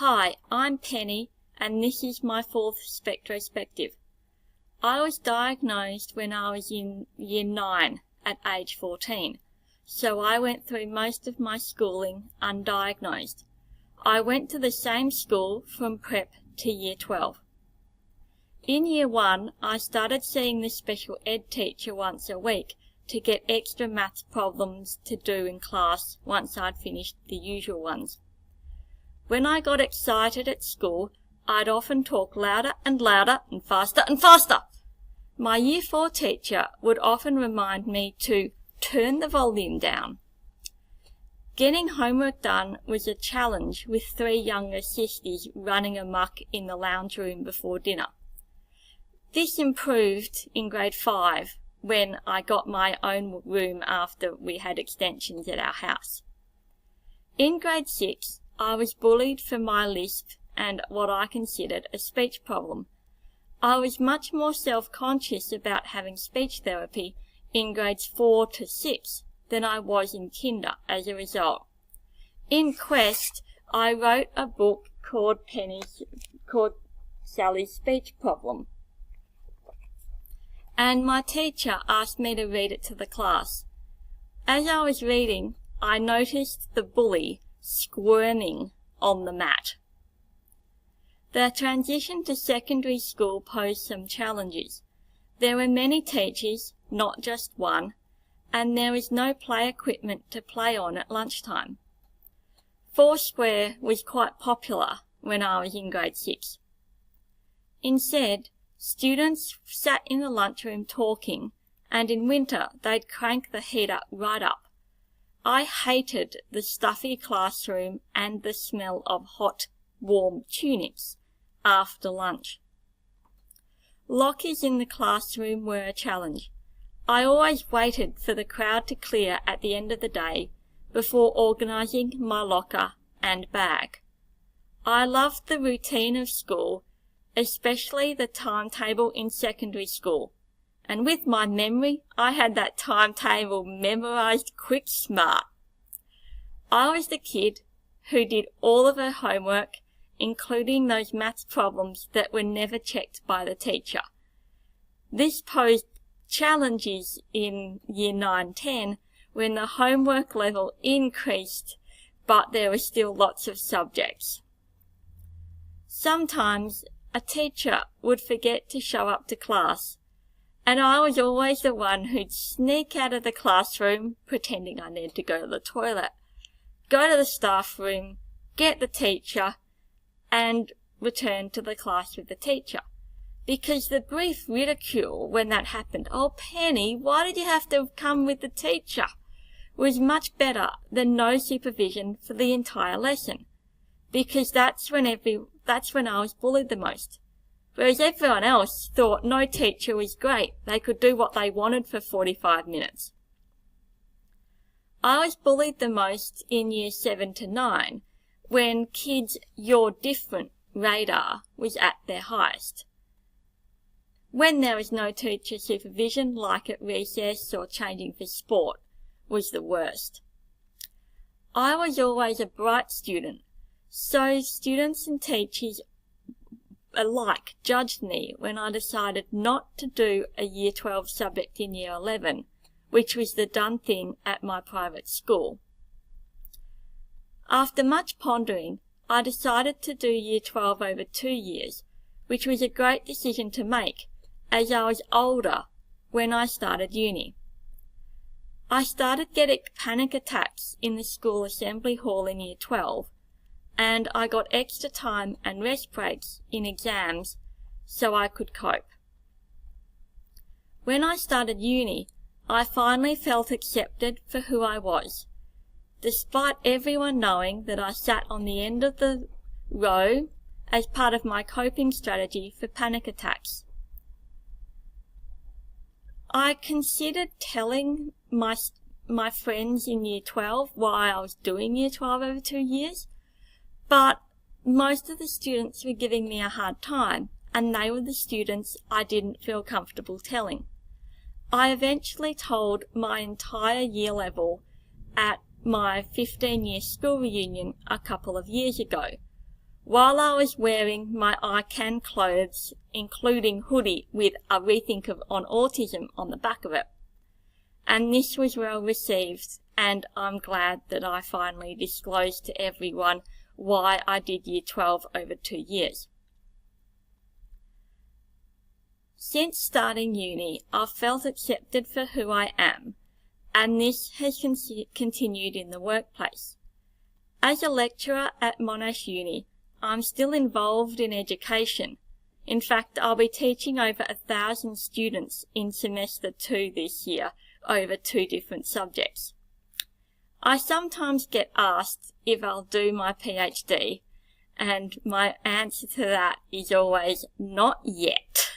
Hi, I'm Penny, and this is my fourth Spectrospective. I was diagnosed when I was in Year 9 at age 14, so I went through most of my schooling undiagnosed. I went to the same school from prep to Year 12. In Year 1, I started seeing the special ed teacher once a week to get extra maths problems to do in class once I'd finished the usual ones. When I got excited at school, I'd often talk louder and louder and faster and faster. My Year 4 teacher would often remind me to turn the volume down. Getting homework done was a challenge with 3 younger sisters running amok in the lounge room before dinner. This improved in grade 5 when I got my own room after we had extensions at our house. In grade 6, I was bullied for my lisp and what I considered a speech problem. I was much more self-conscious about having speech therapy in grades 4 to 6 than I was in kinder as a result. In Quest, I wrote a book called Sally's Speech Problem, and my teacher asked me to read it to the class. As I was reading, I noticed the bully squirming on the mat. The transition to secondary school posed some challenges. There were many teachers, not just one, and there was no play equipment to play on at lunchtime. Foursquare was quite popular when I was in grade 6. Instead, students sat in the lunchroom talking, and in winter they'd crank the heater right up. I hated the stuffy classroom and the smell of hot, warm tunics after lunch. Lockers in the classroom were a challenge. I always waited for the crowd to clear at the end of the day before organising my locker and bag. I loved the routine of school, especially the timetable in secondary school. And with my memory, I had that timetable memorised quick smart. I was the kid who did all of her homework, including those maths problems that were never checked by the teacher. This posed challenges in Year 9-10 when the homework level increased, but there were still lots of subjects. Sometimes a teacher would forget to show up to class, and I was always the one who'd sneak out of the classroom, pretending I needed to go to the toilet, go to the staff room, get the teacher, and return to the class with the teacher. Because the brief ridicule when that happened, "Oh, Penny, why did you have to come with the teacher?" was much better than no supervision for the entire lesson. Because that's when I was bullied the most. Whereas everyone else thought no teacher was great. They could do what they wanted for 45 minutes. I was bullied the most in Year 7 to 9, when kids' "you're different" radar was at their highest. When there was no teacher supervision, like at recess or changing for sport, was the worst. I was always a bright student, so students and teachers alike judged me when I decided not to do a Year 12 subject in Year 11, which was the done thing at my private school. After much pondering, I decided to do Year 12 over 2 years, which was a great decision to make, as I was older when I started uni. I started getting panic attacks in the school assembly hall in Year 12, and I got extra time and rest breaks in exams so I could cope. When I started uni, I finally felt accepted for who I was, despite everyone knowing that I sat on the end of the row as part of my coping strategy for panic attacks. I considered telling my friends in Year 12 why I was doing Year 12 over 2 years, but most of the students were giving me a hard time, and they were the students I didn't feel comfortable telling. I eventually told my entire year level at my 15-year school reunion a couple of years ago, while I was wearing my I Can clothes, including hoodie with a rethink on autism on the back of it. And this was well received, and I'm glad that I finally disclosed to everyone why I did Year 12 over 2 years. Since starting uni, I've felt accepted for who I am, and this has continued in the workplace. As a lecturer at Monash Uni, I'm still involved in education. In fact, I'll be teaching over 1,000 students in semester 2 this year over 2 different subjects. I sometimes get asked if I'll do my PhD, and my answer to that is always not yet.